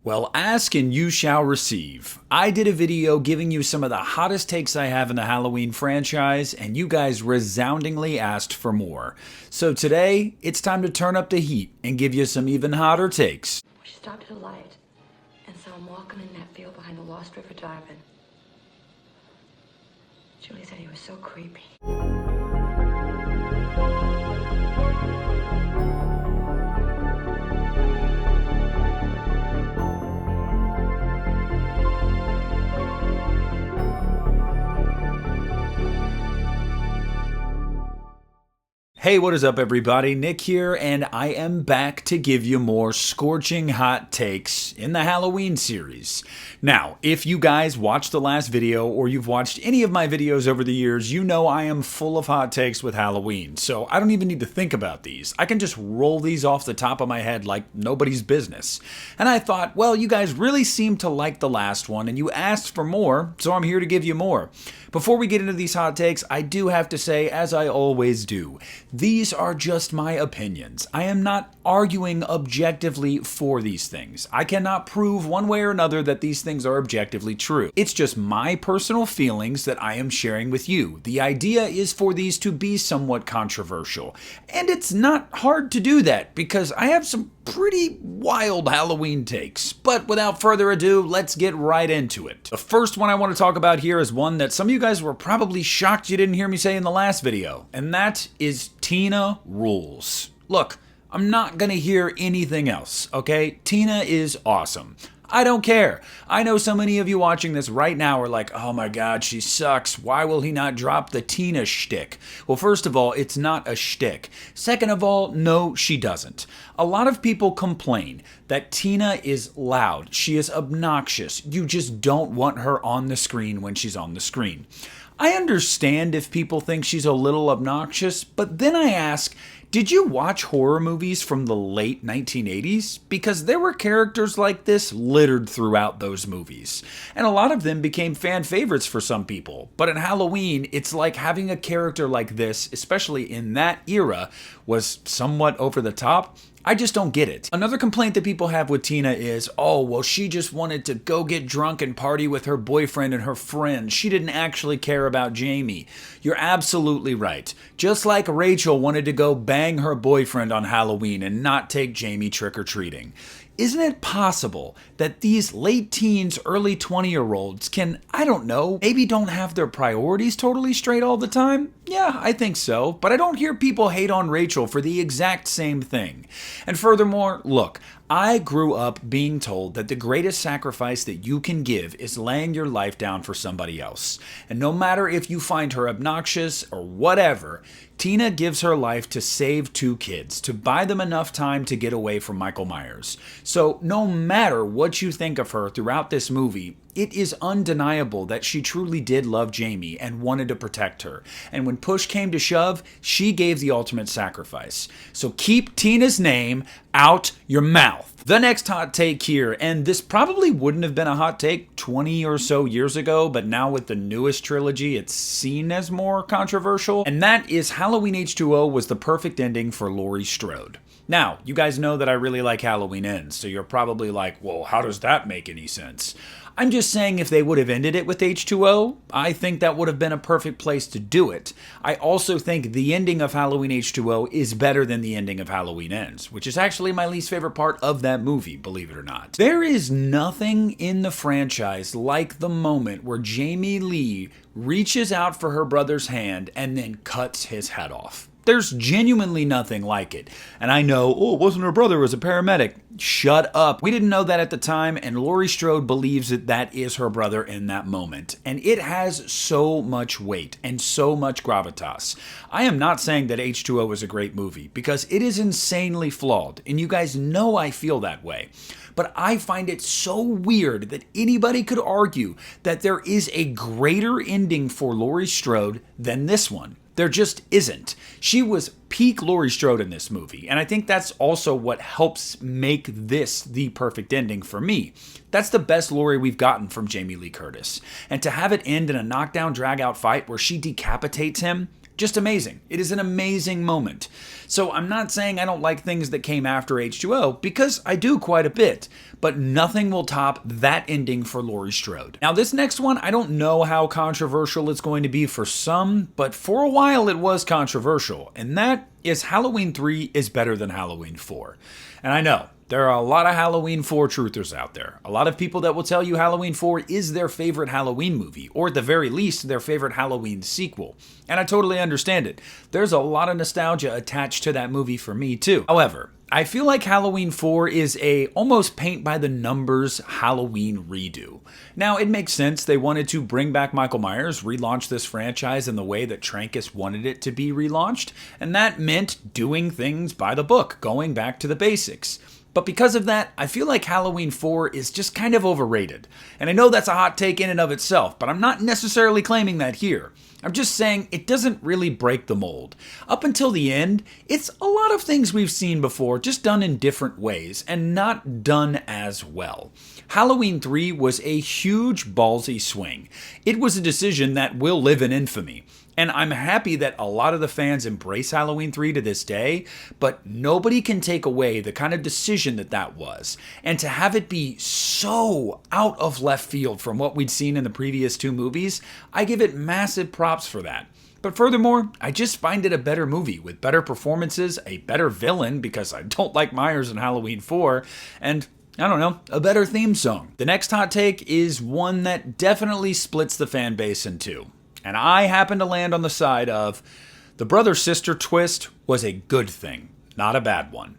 Well, ask and you shall receive. I did a video giving you some of the hottest takes I have in the Halloween franchise, and you guys resoundingly asked for more. So today, it's time to turn up the heat and give you some even hotter takes. We stopped at a light and saw him walking in that field behind the Lost River Drive-In. Julie said he was so creepy. Hey, what is up everybody? Nick here, and I am back to give you more scorching hot takes in the Halloween series. Now, if you guys watched the last video or you've watched any of my videos over the years, you know I am full of hot takes with Halloween, so I don't even need to think about these. I can just roll these off the top of my head like nobody's business. And I thought, well, you guys really seem to like the last one and you asked for more, so I'm here to give you more. Before we get into these hot takes, I do have to say, as I always do, these are just my opinions. I am not arguing objectively for these things. I cannot prove one way or another that these things are objectively true. It's just my personal feelings that I am sharing with you. The idea is for these to be somewhat controversial. And it's not hard to do that because I have some pretty wild Halloween takes. But without further ado, let's get right into it. The first one I want to talk about here is one that some of you guys were probably shocked you didn't hear me say in the last video, and that is Tina rules. Look, I'm not gonna hear anything else, okay? Tina is awesome. I don't care. I know so many of you watching this right now are like, oh my god, she sucks. Why will he not drop the Tina shtick? Well, first of all, it's not a shtick. Second of all, no, she doesn't. A lot of people complain that Tina is loud. She is obnoxious. You just don't want her on the screen when she's on the screen. I understand if people think she's a little obnoxious, but then I ask, did you watch horror movies from the late 1980s? Because there were characters like this littered throughout those movies. And a lot of them became fan favorites for some people. But in Halloween, it's like having a character like this, especially in that era, was somewhat over the top. I just don't get it. Another complaint that people have with Tina is, oh, well, she just wanted to go get drunk and party with her boyfriend and her friends. She didn't actually care about Jamie. You're absolutely right. Just like Rachel wanted to go bang her boyfriend on Halloween and not take Jamie trick-or-treating. Isn't it possible that these late teens, early 20-year-olds can, I don't know, maybe don't have their priorities totally straight all the time? Yeah, I think so, but I don't hear people hate on Rachel for the exact same thing. And furthermore, look, I grew up being told that the greatest sacrifice that you can give is laying your life down for somebody else. And no matter if you find her obnoxious or whatever, Tina gives her life to save 2 kids, to buy them enough time to get away from Michael Myers. So no matter what you think of her throughout this movie, it is undeniable that she truly did love Jamie and wanted to protect her. And when push came to shove, she gave the ultimate sacrifice. So keep Tina's name out your mouth. The next hot take here, and this probably wouldn't have been a hot take 20 or so years ago, but now with the newest trilogy, it's seen as more controversial, and that is Halloween H2O was the perfect ending for Laurie Strode. Now, you guys know that I really like Halloween Ends, so you're probably like, well, how does that make any sense? I'm just saying if they would have ended it with H2O, I think that would have been a perfect place to do it. I also think the ending of Halloween H2O is better than the ending of Halloween Ends, which is actually my least favorite part of that movie, believe it or not. There is nothing in the franchise like the moment where Jamie Lee reaches out for her brother's hand and then cuts his head off. There's genuinely nothing like it. And I know, oh, it wasn't her brother, it was a paramedic. Shut up. We didn't know that at the time, and Laurie Strode believes that that is her brother in that moment. And it has so much weight and so much gravitas. I am not saying that H2O is a great movie, because it is insanely flawed, and you guys know I feel that way. But I find it so weird that anybody could argue that there is a greater ending for Laurie Strode than this one. There just isn't. She was peak Laurie Strode in this movie, and I think that's also what helps make this the perfect ending for me. That's the best Laurie we've gotten from Jamie Lee Curtis. And to have it end in a knockdown, drag-out fight where she decapitates him, just amazing. It is an amazing moment. So I'm not saying I don't like things that came after H2O, because I do quite a bit, but nothing will top that ending for Laurie Strode. Now this next one, I don't know how controversial it's going to be for some, but for a while it was controversial, and that is Halloween 3 is better than Halloween 4. And I know, there are a lot of Halloween 4 truthers out there. A lot of people that will tell you Halloween 4 is their favorite Halloween movie, or at the very least, their favorite Halloween sequel. And I totally understand it. There's a lot of nostalgia attached to that movie for me too. However, I feel like Halloween 4 is a almost paint by the numbers Halloween redo. Now, it makes sense. They wanted to bring back Michael Myers, relaunch this franchise in the way that Trancas wanted it to be relaunched, and that meant doing things by the book, going back to the basics. But because of that, I feel like Halloween 4 is just kind of overrated. And I know that's a hot take in and of itself, but I'm not necessarily claiming that here. I'm just saying it doesn't really break the mold. Up until the end, it's a lot of things we've seen before, just done in different ways, and not done as well. Halloween 3 was a huge ballsy swing. It was a decision that will live in infamy. And I'm happy that a lot of the fans embrace Halloween 3 to this day, but nobody can take away the kind of decision that was. And to have it be so out of left field from what we'd seen in the previous two movies, I give it massive props for that. But furthermore, I just find it a better movie with better performances, a better villain because I don't like Myers in Halloween 4, and I don't know, a better theme song. The next hot take is one that definitely splits the fan base in two. And I happen to land on the side of the brother-sister twist was a good thing, not a bad one.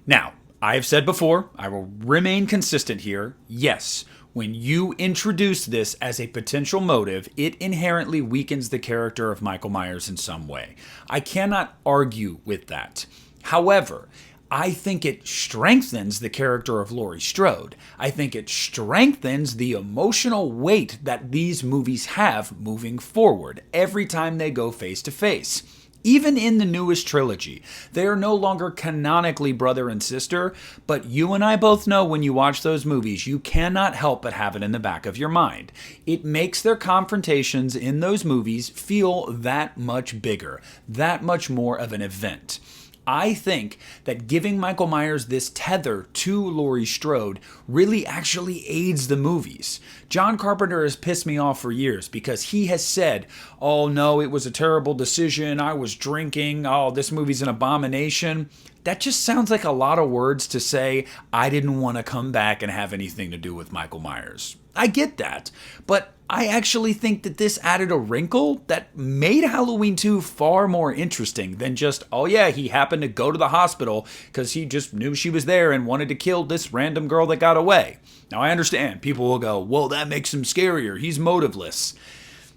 Now, I've said before, I will remain consistent here. Yes, when you introduce this as a potential motive, it inherently weakens the character of Michael Myers in some way. I cannot argue with that. However, I think it strengthens the character of Laurie Strode. I think it strengthens the emotional weight that these movies have moving forward every time they go face to face. Even in the newest trilogy, they are no longer canonically brother and sister, but you and I both know when you watch those movies, you cannot help but have it in the back of your mind. It makes their confrontations in those movies feel that much bigger, that much more of an event. I think that giving Michael Myers this tether to Laurie Strode really actually aids the movies. John Carpenter has pissed me off for years because he has said, oh no, it was a terrible decision, I was drinking, oh, this movie's an abomination. That just sounds like a lot of words to say, I didn't want to come back and have anything to do with Michael Myers. I get that, but I actually think that this added a wrinkle that made Halloween 2 far more interesting than just, oh yeah, he happened to go to the hospital because he just knew she was there and wanted to kill this random girl that got away. Now I understand, people will go, well, that makes him scarier, he's motiveless.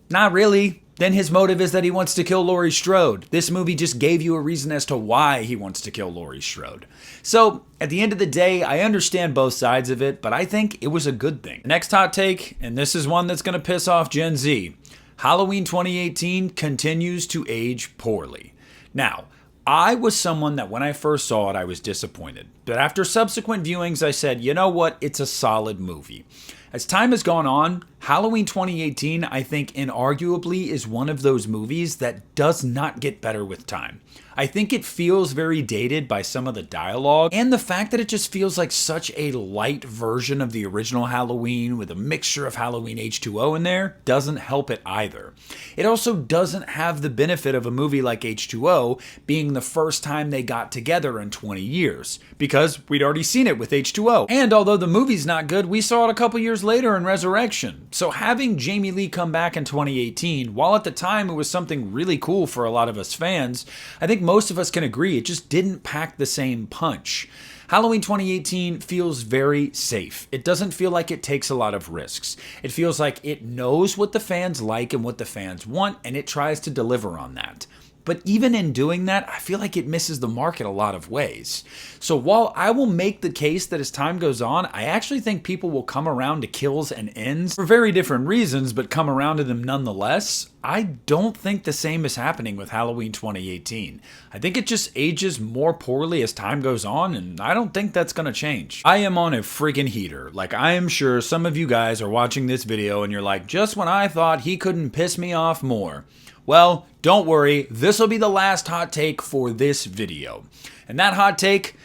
Not really. Then his motive is that he wants to kill Laurie Strode. This movie just gave you a reason as to why he wants to kill Laurie Strode. So, at the end of the day, I understand both sides of it, but I think it was a good thing. Next hot take, and this is one that's going to piss off Gen Z. Halloween 2018 continues to age poorly. Now, I was someone that when I first saw it, I was disappointed. But after subsequent viewings, I said, you know what? It's a solid movie. As time has gone on, Halloween 2018, I think, inarguably is one of those movies that does not get better with time. I think it feels very dated by some of the dialogue, and the fact that it just feels like such a light version of the original Halloween with a mixture of Halloween H2O in there doesn't help it either. It also doesn't have the benefit of a movie like H2O being the first time they got together in 20 years, because we'd already seen it with H2O. And although the movie's not good, we saw it a couple years later in Resurrection. So having Jamie Lee come back in 2018, while at the time it was something really cool for a lot of us fans, I think most of us can agree it just didn't pack the same punch. Halloween 2018 feels very safe. It doesn't feel like it takes a lot of risks. It feels like it knows what the fans like and what the fans want, and it tries to deliver on that. But even in doing that, I feel like it misses the mark in a lot of ways. So while I will make the case that as time goes on, I actually think people will come around to kills and ends for very different reasons, but come around to them nonetheless, I don't think the same is happening with Halloween 2018. I think it just ages more poorly as time goes on, and I don't think that's gonna change. I am on a freaking heater. Like, I am sure some of you guys are watching this video and you're like, just when I thought he couldn't piss me off more. Well, don't worry, this will be the last hot take for this video. And that hot take,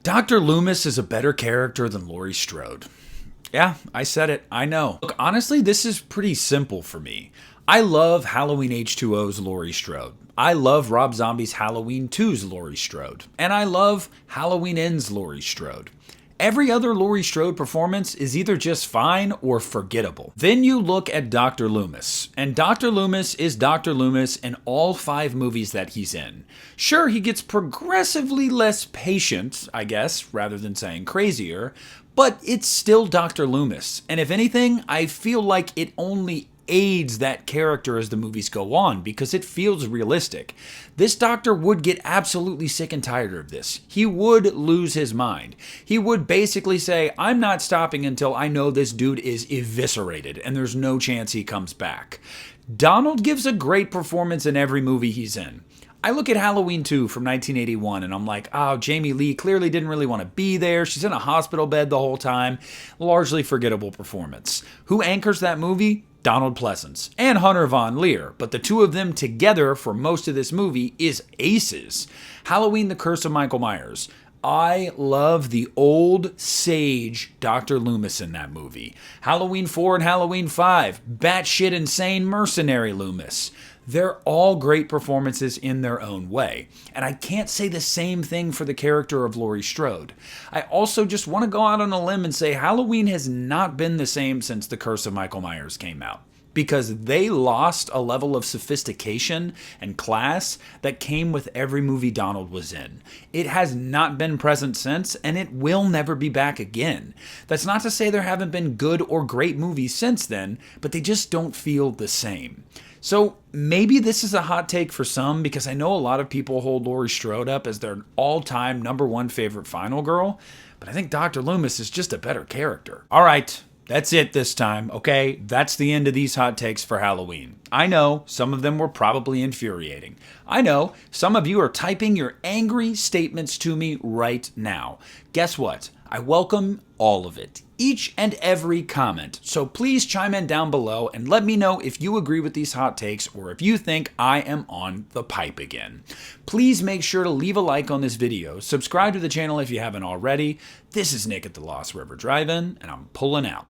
Dr. Loomis is a better character than Laurie Strode. Yeah, I said it, I know. Look, honestly, this is pretty simple for me. I love Halloween H2O's Laurie Strode. I love Rob Zombie's Halloween 2's Laurie Strode. And I love Halloween Ends Laurie Strode. Every other Laurie Strode performance is either just fine or forgettable. Then you look at Dr. Loomis, and Dr. Loomis is Dr. Loomis in all 5 movies that he's in. Sure, he gets progressively less patient, I guess, rather than saying crazier, but it's still Dr. Loomis. And if anything, I feel like it only aids that character as the movies go on because it feels realistic. This doctor would get absolutely sick and tired of this. He would lose his mind. He would basically say, I'm not stopping until I know this dude is eviscerated and there's no chance he comes back. Donald gives a great performance in every movie he's in. I look at Halloween 2 from 1981 and I'm like, oh, Jamie Lee clearly didn't really want to be there. She's in a hospital bed the whole time. Largely forgettable performance. Who anchors that movie? Donald Pleasence and Hunter Von Leer, but the two of them together for most of this movie is aces. Halloween: The Curse of Michael Myers. I love the old sage Dr. Loomis in that movie. Halloween 4 and Halloween 5, batshit insane mercenary Loomis. They're all great performances in their own way. And I can't say the same thing for the character of Laurie Strode. I also just want to go out on a limb and say Halloween has not been the same since The Curse of Michael Myers came out. Because they lost a level of sophistication and class that came with every movie Donald was in. It has not been present since, and it will never be back again. That's not to say there haven't been good or great movies since then, but they just don't feel the same. So maybe this is a hot take for some because I know a lot of people hold Laurie Strode up as their all-time #1 favorite final girl, but I think Dr. Loomis is just a better character. All right. That's it this time, okay? That's the end of these hot takes for Halloween. I know some of them were probably infuriating. I know some of you are typing your angry statements to me right now. Guess what? I welcome all of it, each and every comment. So please chime in down below and let me know if you agree with these hot takes or if you think I am on the pipe again. Please make sure to leave a like on this video, subscribe to the channel if you haven't already. This is Nick at the Lost River Drive-In, and I'm pulling out.